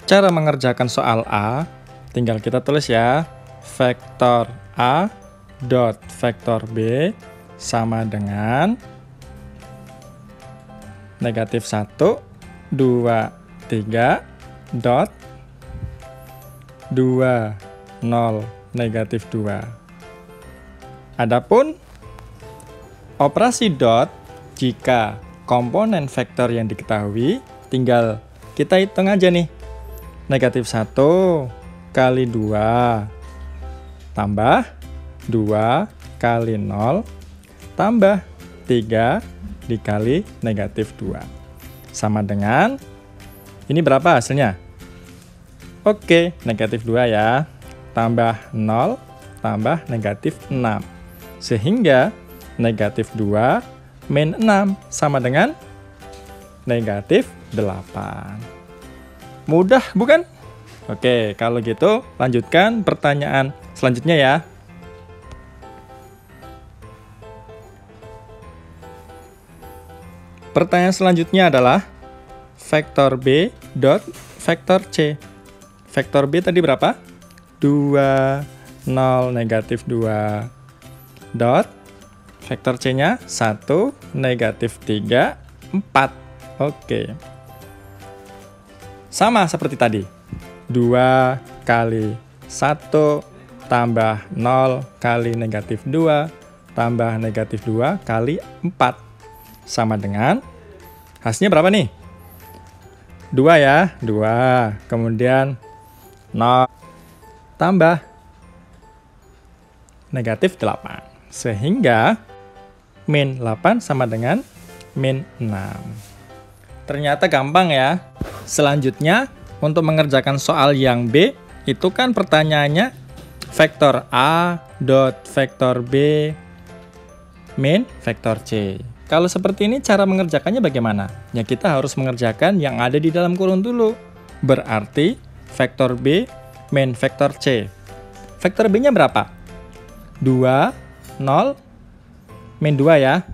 Cara mengerjakan soal A, tinggal kita tulis ya. Vektor A dot vektor B sama dengan negatif 1, 2, 3 dot 2, 0, negatif 2. Adapun operasi dot, jika komponen vektor yang diketahui, tinggal kita hitung aja nih. Negatif 1 kali 2 tambah 2 kali 0 tambah 3 dikali negatif 2. Sama dengan, ini berapa hasilnya? Oke, negatif 2 ya. Tambah 0 tambah negatif 6. Sehingga negatif 2 min 6 sama dengan negatif 8. Mudah bukan? Oke, kalau gitu lanjutkan pertanyaan selanjutnya ya. Pertanyaan selanjutnya adalah vektor B dot vektor C. Vektor B tadi berapa? 2, 0, negatif 2. Dot. Vektor C-nya 1, negatif 3, 4. Oke. Sama seperti tadi. 2 kali 1 tambah 0 kali negatif 2 tambah negatif 2 kali 4. Sama dengan, hasilnya berapa nih? 2 ya, 2. Kemudian 0 tambah negatif 8. Sehingga min 8 sama dengan min 6. Ternyata gampang ya. Selanjutnya, untuk mengerjakan soal yang B, itu kan pertanyaannya vektor A dot vektor B min vektor C. Kalau seperti ini cara mengerjakannya bagaimana? Ya kita harus mengerjakan yang ada di dalam kurung dulu. Berarti vektor B min vektor C. Vektor B-nya berapa? 2, 0, min 2 ya.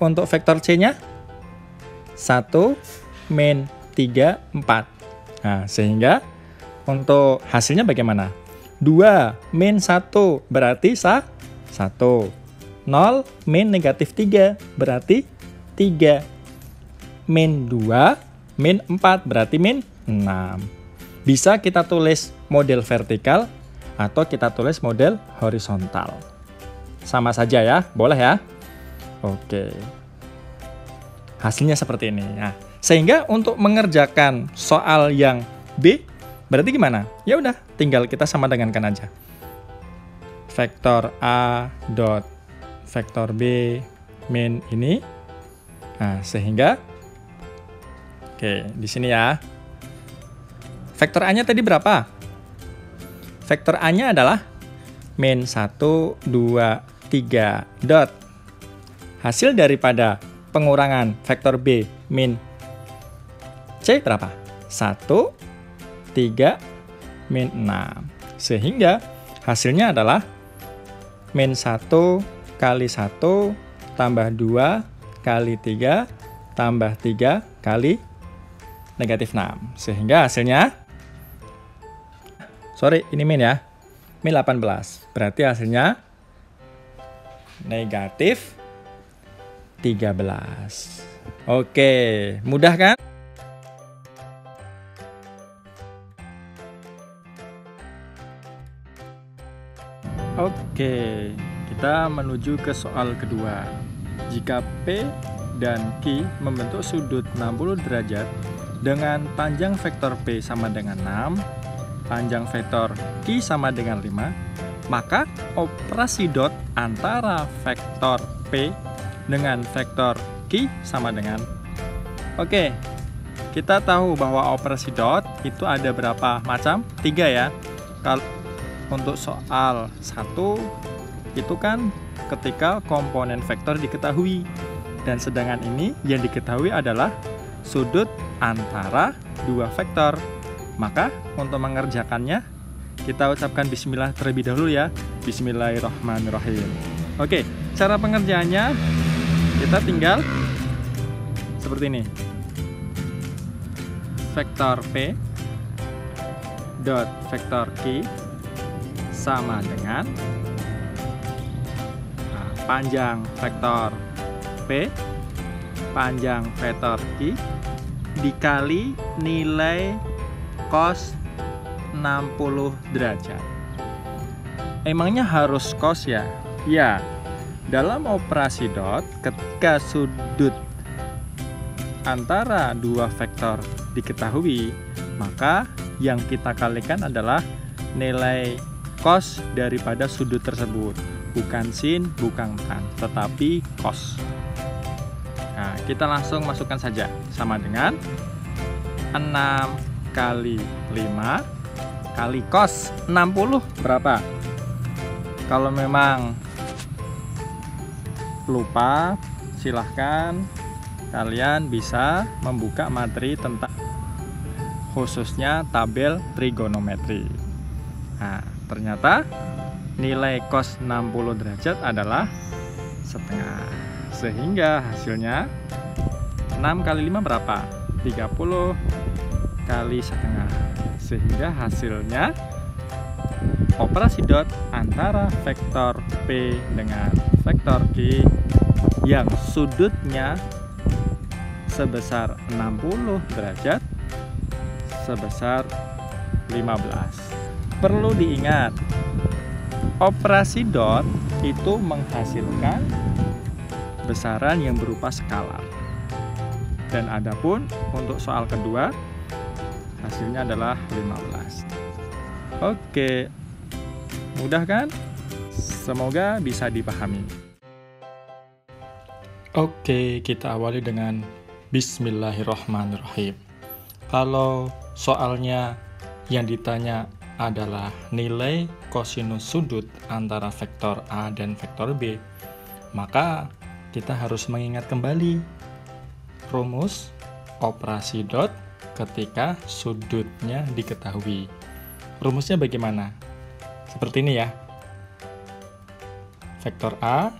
Untuk vektor C-nya 1, min 3, 4. Nah, sehingga untuk hasilnya bagaimana? 2 min 1 berarti 1. 0 min negatif 3 berarti 3. Min 2 min 4 berarti min 6. Bisa kita tulis model vertikal atau kita tulis model horizontal. Sama saja ya, boleh ya? Oke. Hasilnya seperti ini. Nah, sehingga untuk mengerjakan soal yang B, berarti gimana? Ya udah, tinggal kita sama dengankan aja. Vektor A dot vektor B min ini. Nah, sehingga oke, di sini ya. Vektor A-nya tadi berapa? Vektor A-nya adalah min 1, 2, 3 dot. Hasil daripada pengurangan vektor B min C berapa? 1, 3, min 6. Sehingga hasilnya adalah min 1 kali 1 tambah 2 kali 3 tambah 3 kali negatif 6. Sehingga hasilnya, sorry ini min ya, min 18. Berarti hasilnya negatif 13. Oke, mudah kan? Oke, kita menuju ke soal kedua. Jika P dan Q membentuk sudut 60 derajat dengan panjang vektor P sama dengan 6, panjang vektor Q sama dengan 5, maka operasi dot antara vektor P dengan vektor Q sama dengan. Oke, kita tahu bahwa operasi dot itu ada berapa macam? 3 ya. Kalau untuk soal 1 itu kan ketika komponen vektor diketahui, dan sedangkan ini yang diketahui adalah sudut antara dua vektor. Maka untuk mengerjakannya kita ucapkan bismillah terlebih dahulu ya. Bismillahirrahmanirrahim. Oke, cara pengerjaannya kita tinggal seperti ini. Vektor P dot vektor Q sama dengan panjang vektor P, panjang vektor Q, dikali nilai cos 60 derajat. Emangnya harus cos ya? Ya, dalam operasi dot, ketika sudut antara dua vektor diketahui, maka yang kita kalikan adalah nilai cos daripada sudut tersebut. Bukan sin, bukan tan, tetapi cos. Nah, kita langsung masukkan saja. Sama dengan 6 kali 5 kali cos 60 berapa? Kalau memang lupa, silahkan kalian bisa membuka materi tentang khususnya tabel trigonometri. Nah, ternyata nilai cos 60 derajat adalah setengah. Sehingga hasilnya 6 kali 5 berapa? 30 kali setengah. Sehingga hasilnya operasi dot antara vektor P dengan vektor Q yang sudutnya sebesar 60 derajat sebesar 15. Perlu diingat, operasi dot itu menghasilkan besaran yang berupa skalar. Dan adapun untuk soal kedua, hasilnya adalah 15. Oke, mudah kan? Semoga bisa dipahami. Oke, kita awali dengan Bismillahirrahmanirrahim. Kalau soalnya yang ditanya adalah nilai kosinus sudut antara vektor A dan vektor B, maka kita harus mengingat kembali rumus operasi dot ketika sudutnya diketahui. Rumusnya bagaimana? Seperti ini ya. Vektor A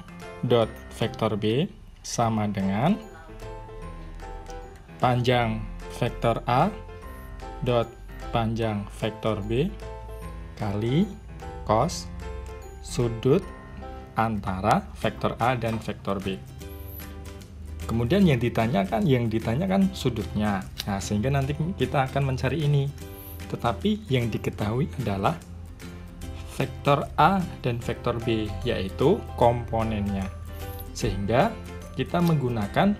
dot vektor B sama dengan panjang vektor A dot panjang vektor B kali cos sudut antara vektor A dan vektor B. Kemudian yang ditanyakan sudutnya. Nah, sehingga nanti kita akan mencari ini. Tetapi yang diketahui adalah vektor A dan vektor B, yaitu komponennya. Sehingga kita menggunakan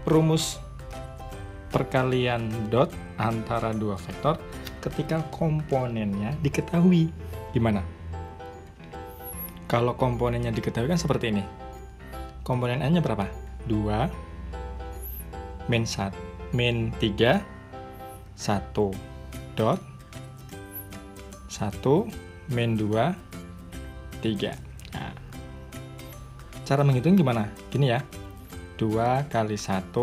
rumus perkalian dot antara dua vektor ketika komponennya diketahui. Gimana? Kalau komponennya diketahui kan seperti ini. Komponen A-nya berapa? 2 min 3 1 dot 1 min 2 3. Nah, cara menghitung gimana? Gini ya. 2 kali 1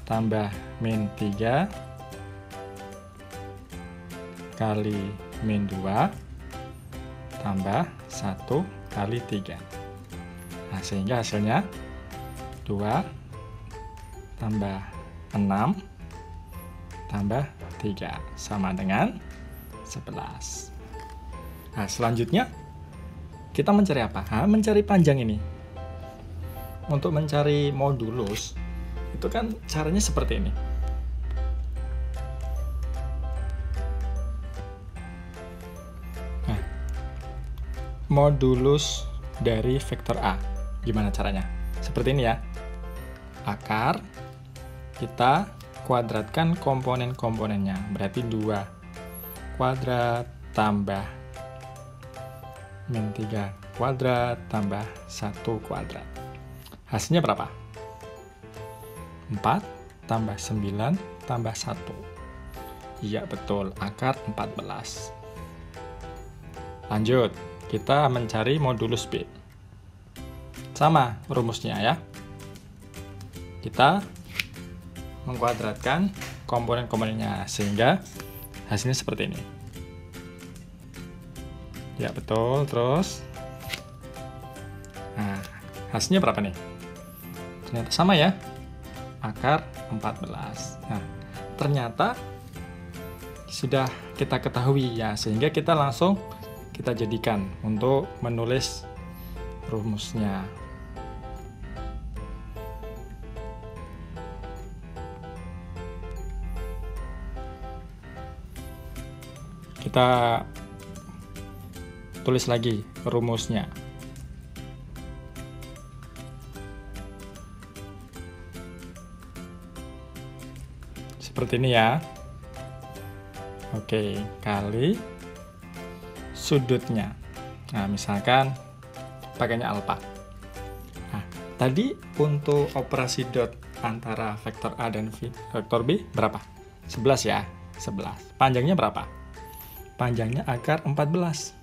tambah min 3 kali min 2 tambah 1 kali 3. Nah, sehingga hasilnya 2 tambah 6 tambah 3 sama dengan 11. Nah, selanjutnya kita mencari apa? Mencari panjang ini. Untuk mencari modulus, itu kan caranya seperti ini. Nah, modulus dari vektor A. Gimana caranya? Seperti ini ya. Akar, kita kuadratkan komponen-komponennya. Berarti 2 kuadrat tambah min 3 kuadrat tambah 1 kuadrat. Hasilnya berapa? 4 tambah 9 tambah 1. Iya betul, akar 14. Lanjut, kita mencari modulus B. Sama rumusnya ya. Kita mengkuadratkan komponen-komponennya sehingga hasilnya seperti ini. Ya betul, terus. Nah, hasilnya berapa nih? Ternyata sama ya. Akar 14. Nah, ternyata sudah kita ketahui ya, sehingga kita langsung kita jadikan untuk menulis rumusnya. Kita tulis lagi rumusnya. Seperti ini ya. Oke, kali sudutnya. Nah, misalkan pakainya alfa. Nah, tadi untuk operasi dot antara vektor A dan vektor B berapa? 11 ya, 11. Panjangnya berapa? Panjangnya akar 14.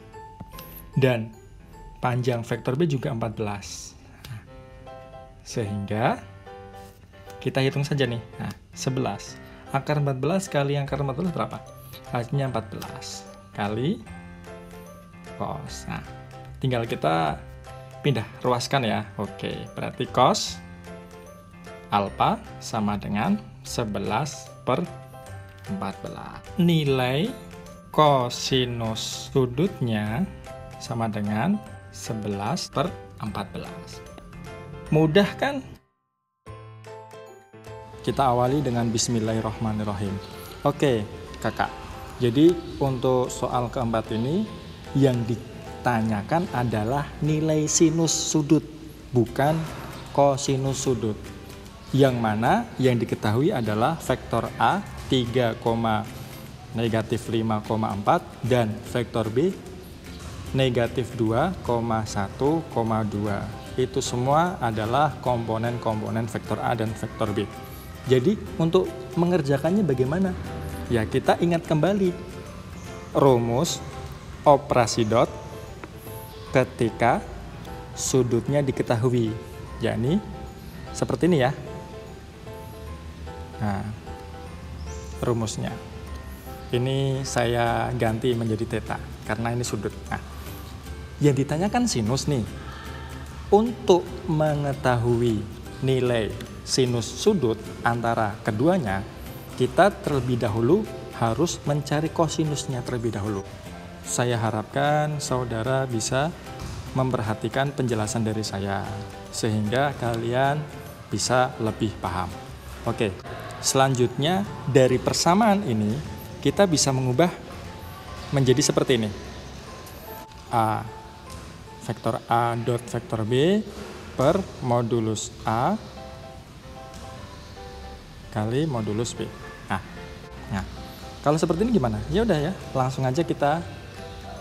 Dan panjang vektor B juga 14. Nah, sehingga kita hitung saja nih. Nah, 11. Akar 14 kali akar 14 berapa? Hasilnya 14 kali cos. Nah, tinggal kita pindah ruaskan ya. Oke, berarti cos alfa sama dengan 11 per 14. Nilai kosinus sudutnya sama dengan 11 per 14. Mudah kan? Kita awali dengan bismillahirrahmanirrahim. Oke, kakak. Jadi untuk soal keempat ini yang ditanyakan adalah nilai sinus sudut, bukan kosinus sudut. Yang mana yang diketahui adalah vektor A 3,-5,4 dan vektor B negatif 2,1,2. Itu semua adalah komponen-komponen vektor A dan vektor B. Jadi untuk mengerjakannya bagaimana? Ya, kita ingat kembali rumus operasi dot ketika sudutnya diketahui, yakni seperti ini ya. Nah, rumusnya ini saya ganti menjadi theta karena ini sudut. Nah, yang ditanyakan sinus nih. Untuk mengetahui nilai sinus sudut antara keduanya, kita terlebih dahulu harus mencari kosinusnya terlebih dahulu. Saya harapkan saudara bisa memperhatikan penjelasan dari saya, sehingga kalian bisa lebih paham. Oke, selanjutnya dari persamaan ini, kita bisa mengubah menjadi seperti ini. A, vektor A dot vektor B per modulus A kali modulus B. Nah, kalau seperti ini gimana? Ya udah ya, langsung aja kita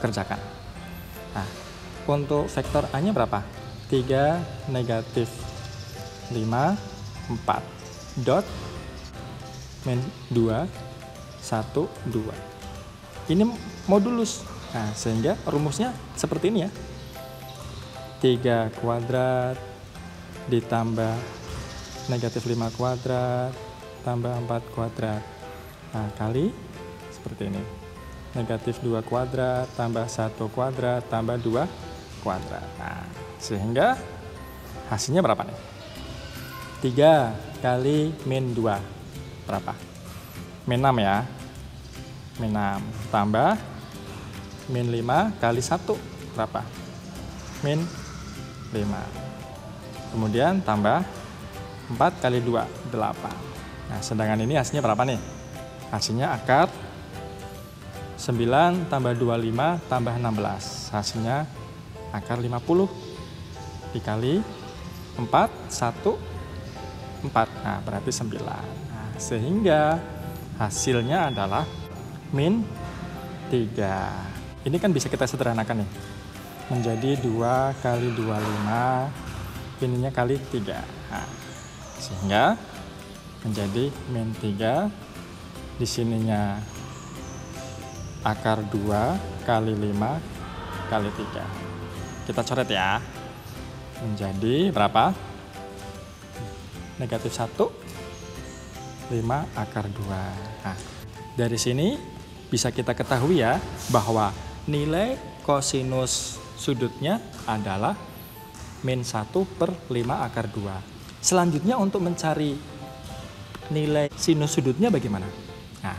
kerjakan. Nah, untuk vektor A-nya berapa? 3, negatif 5, 4. Dot, min 2, 1, 2. Ini modulus. Nah, sehingga rumusnya seperti ini ya. 3 kuadrat ditambah negatif 5 kuadrat tambah 4 kuadrat. Nah, kali seperti ini. Negatif 2 kuadrat tambah 1 kuadrat tambah 2 kuadrat. Nah, sehingga hasilnya berapa nih? 3 kali min 2. Berapa? Min 6 ya. Min 6 tambah min 5 kali 1. Berapa? Min 5. Kemudian tambah 4 kali 2, 8. Nah, sedangkan ini hasilnya berapa nih? Hasilnya akar 9 tambah 25 tambah 16. Hasilnya akar 50 dikali 4, 1, 4. Nah, berarti 9. Nah, sehingga hasilnya adalah min 3. Ini kan bisa kita sederhanakan nih. Menjadi 2 kali 25, ininya kali 3. Nah, sehingga menjadi min 3, di sininya akar 2 kali 5 kali 3. Kita coret ya. Menjadi berapa? Negatif 1, 5 akar 2. Nah, dari sini bisa kita ketahui ya bahwa nilai kosinus sudutnya adalah min 1 per 5 akar 2. Selanjutnya untuk mencari nilai sinus sudutnya bagaimana? Nah,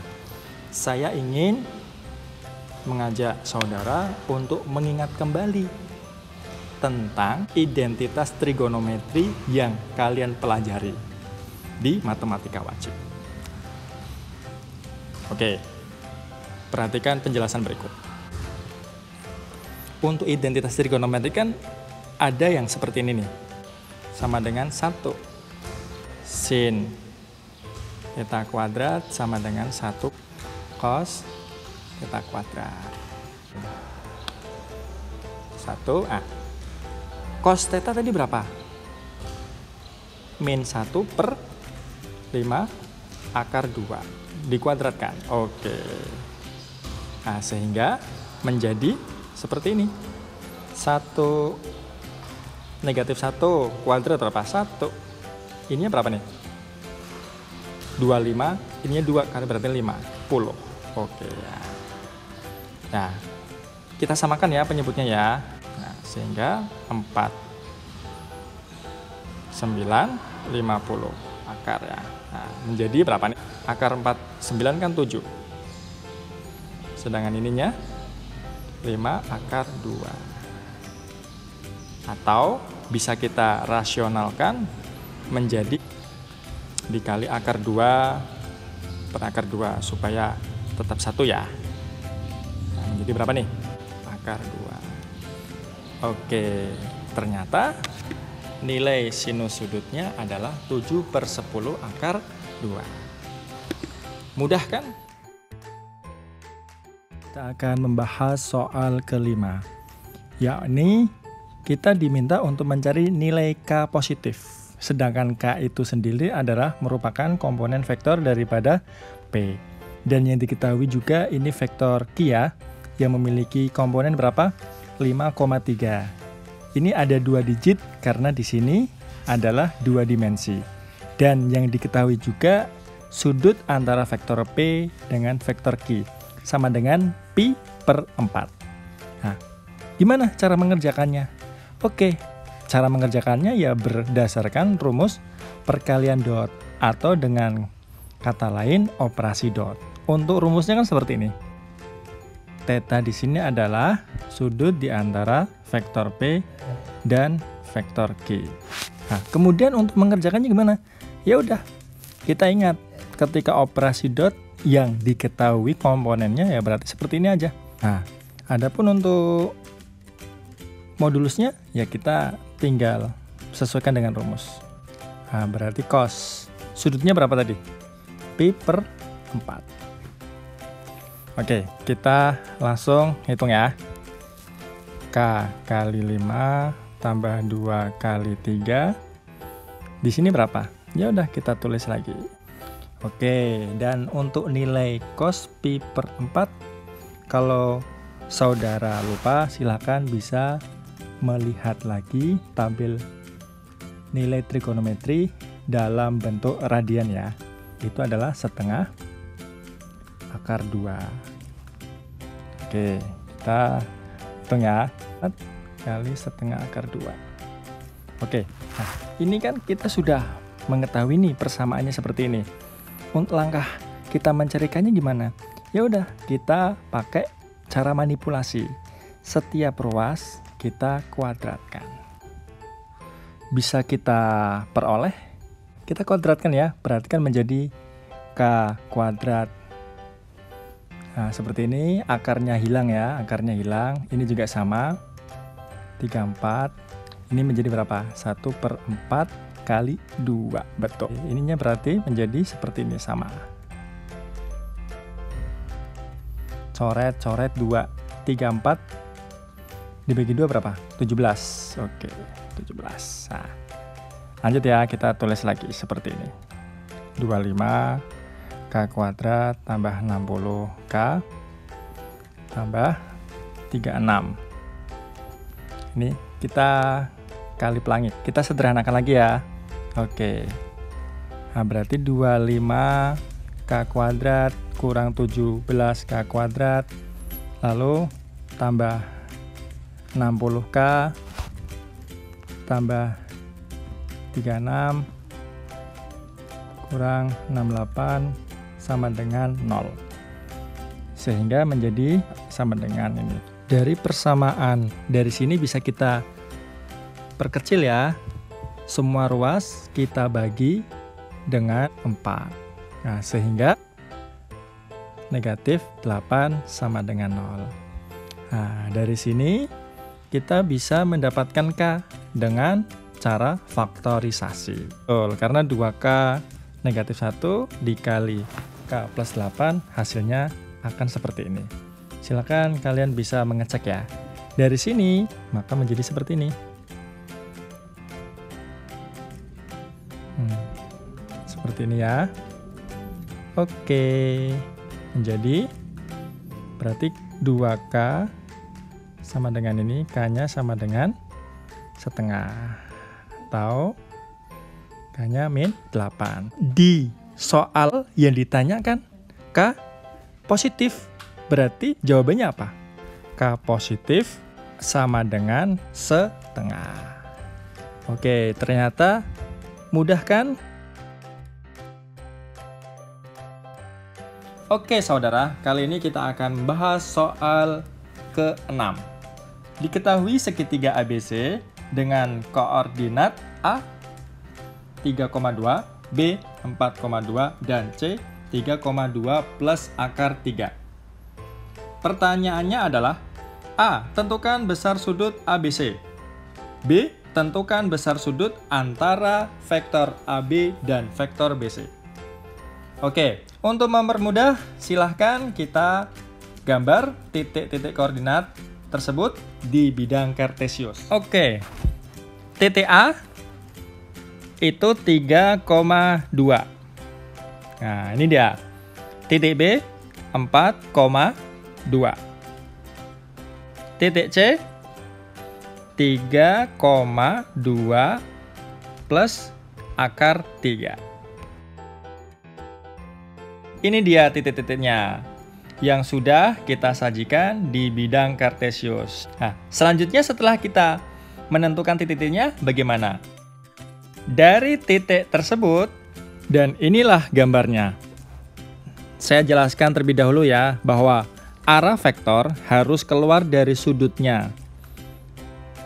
Saya ingin mengajak saudara untuk mengingat kembali tentang identitas trigonometri yang kalian pelajari di matematika wajib. Oke, perhatikan penjelasan berikut. Untuk identitas trigonometri kan ada yang seperti ini nih, sama dengan 1 sin theta kuadrat sama dengan 1 cos theta kuadrat. 1 cos theta tadi berapa? Min 1 per 5 akar 2 dikuadratkan. Oke. Nah, sehingga menjadi seperti ini. 1 negatif 1 kuadrat berapa? 1. Ininya berapa nih? 25, ininya 2 kali berarti 50. Oke ya. Nah, kita samakan ya penyebutnya ya. Nah, sehingga 4 9 50 akar ya. Nah, menjadi berapa nih? Akar 4 9 kan 7. Sedangkan ininya 5 akar 2. Atau bisa kita rasionalkan menjadi dikali akar 2 per akar 2 supaya tetap 1 ya. Nah, menjadi berapa nih? Akar 2. Oke, ternyata nilai sinus sudutnya adalah 7/10 akar 2. Mudah kan? Kita akan membahas soal kelima, yakni kita diminta untuk mencari nilai K positif. Sedangkan K itu sendiri adalah merupakan komponen vektor daripada P. Dan yang diketahui juga ini vektor Q ya, yang memiliki komponen berapa? 5,3. Ini ada 2 digit karena di sini adalah 2 dimensi. Dan yang diketahui juga sudut antara vektor P dengan vektor Q sama dengan pi per 4. Nah, gimana cara mengerjakannya? Oke, cara mengerjakannya ya berdasarkan rumus perkalian dot atau dengan kata lain operasi dot. Untuk rumusnya kan seperti ini. Theta di sini adalah sudut di antara vektor P dan vektor Q. Nah, kemudian untuk mengerjakannya gimana? Ya udah, kita ingat ketika operasi dot yang diketahui komponennya ya berarti seperti ini aja. Nah, adapun untuk modulusnya ya kita tinggal sesuaikan dengan rumus. Nah, berarti cos sudutnya berapa tadi? Pi per 4. Oke, kita langsung hitung ya. K kali 5 tambah 2 kali 3. Di sini berapa? Ya udah kita tulis lagi. Oke, dan untuk nilai cos pi per 4, kalau saudara lupa silahkan bisa melihat lagi tabel nilai trigonometri dalam bentuk radian ya. Itu adalah setengah akar 2. Oke, kita hitung ya. Kali setengah akar 2. Oke, nah ini kan kita sudah mengetahui nih persamaannya seperti ini. Untuk langkah kita mencarikannya gimana? Ya udah, kita pakai cara manipulasi. Setiap ruas kita kuadratkan. Bisa kita peroleh, kita kuadratkan ya. Perhatikan menjadi K kuadrat. Nah, seperti ini, akarnya hilang ya, akarnya hilang. Ini juga sama, 34. Ini menjadi berapa? 1/4 kali 2, betul. Ininya berarti menjadi seperti ini, sama. Coret 2, 34 dibagi 2 berapa? 17. Oke, 17. Nah, lanjut ya, kita tulis lagi seperti ini. 25 K kuadrat tambah 60 K tambah 36. Ini kita kali pelangi. Kita sederhanakan lagi ya. Oke. Nah, berarti 25 K kuadrat kurang 17 K kuadrat. Lalu tambah 60 K tambah 36 kurang 68 sama dengan 0. sehingga menjadi sama dengan ini. Dari persamaan dari sini bisa kita perkecil ya. Semua ruas kita bagi dengan 4. Nah, sehingga negatif 8 sama dengan 0. Nah, dari sini kita bisa mendapatkan K dengan cara faktorisasi. Betul, karena 2K negatif 1 dikali K plus 8 hasilnya akan seperti ini. Silakan kalian bisa mengecek ya. Dari sini maka menjadi seperti ini. Seperti ini ya. Oke. Menjadi berarti 2K sama dengan ini, K-nya sama dengan setengah. Atau K-nya min 8. Di soal yang ditanyakan K positif. Berarti jawabannya apa? K positif sama dengan setengah. Oke, ternyata mudah kan? Oke saudara, kali ini kita akan membahas soal ke-6. Diketahui segitiga ABC dengan koordinat A 3,2, B 4,2, dan C 3,2 plus akar 3. Pertanyaannya adalah A. Tentukan besar sudut ABC. B. Tentukan besar sudut antara vektor AB dan vektor BC. Oke, untuk mempermudah silahkan kita gambar titik-titik koordinat tersebut di bidang kartesius. Oke, titik A itu 3,2. Nah, ini dia. Titik B 4,2. Titik C 3,2 plus akar 3. Ini dia titik-titiknya yang sudah kita sajikan di bidang kartesius. Nah, selanjutnya setelah kita menentukan titik-titiknya, bagaimana? Dari titik tersebut, dan inilah gambarnya. Saya jelaskan terlebih dahulu ya, bahwa arah vektor harus keluar dari sudutnya.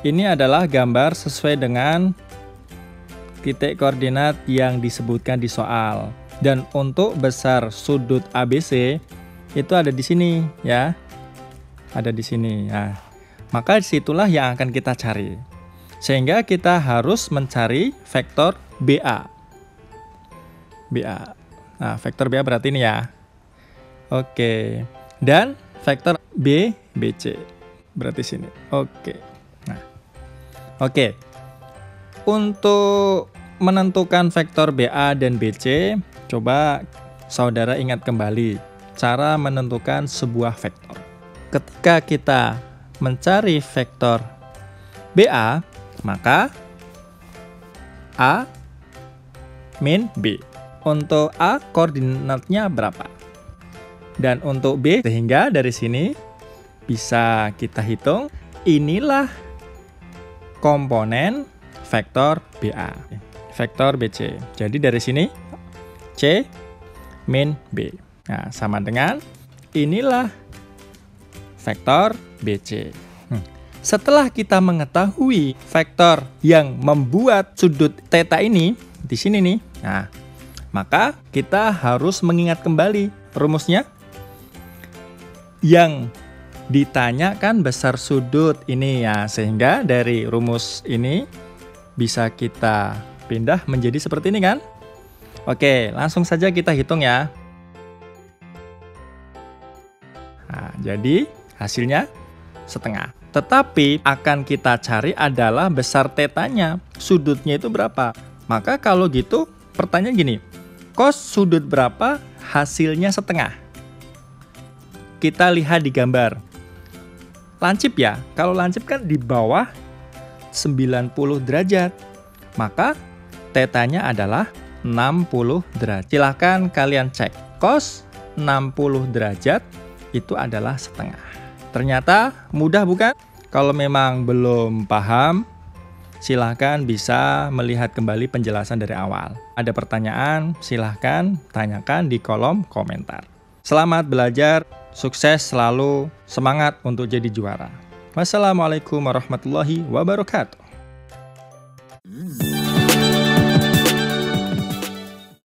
Ini adalah gambar sesuai dengan titik koordinat yang disebutkan di soal. Dan untuk besar sudut ABC itu ada di sini ya. Ada di sini. Nah, maka disitulah yang akan kita cari. Sehingga kita harus mencari vektor BA. BA. Nah, vektor BA berarti ini ya. Oke. Dan vektor BC. Berarti sini. Oke. Nah. Oke. Untuk menentukan vektor BA dan BC, coba saudara ingat kembali cara menentukan sebuah vektor. Ketika kita mencari vektor BA, maka A min B. Untuk A koordinatnya berapa? Dan untuk B, sehingga dari sini bisa kita hitung inilah komponen vektor BA, vektor BC. Jadi dari sini C min B. Nah, sama dengan inilah vektor BC. Setelah kita mengetahui vektor yang membuat sudut theta ini di sini nih. Nah, maka kita harus mengingat kembali rumusnya. Yang ditanyakan besar sudut ini ya, sehingga dari rumus ini bisa kita pindah menjadi seperti ini kan? Oke, langsung saja kita hitung ya. Nah, jadi hasilnya setengah. Tetapi akan kita cari adalah besar tetanya. Sudutnya itu berapa? Maka kalau gitu pertanyaan gini. Cos sudut berapa? Hasilnya setengah. Kita lihat di gambar. Lancip ya. Kalau lancip kan di bawah 90 derajat. Maka tetanya adalah 60 derajat. Silahkan kalian cek. Cos 60 derajat itu adalah setengah. Ternyata mudah bukan? Kalau memang belum paham, silahkan bisa melihat kembali penjelasan dari awal. Ada pertanyaan, silahkan tanyakan di kolom komentar. Selamat belajar, sukses selalu, semangat untuk jadi juara. Wassalamualaikum warahmatullahi wabarakatuh.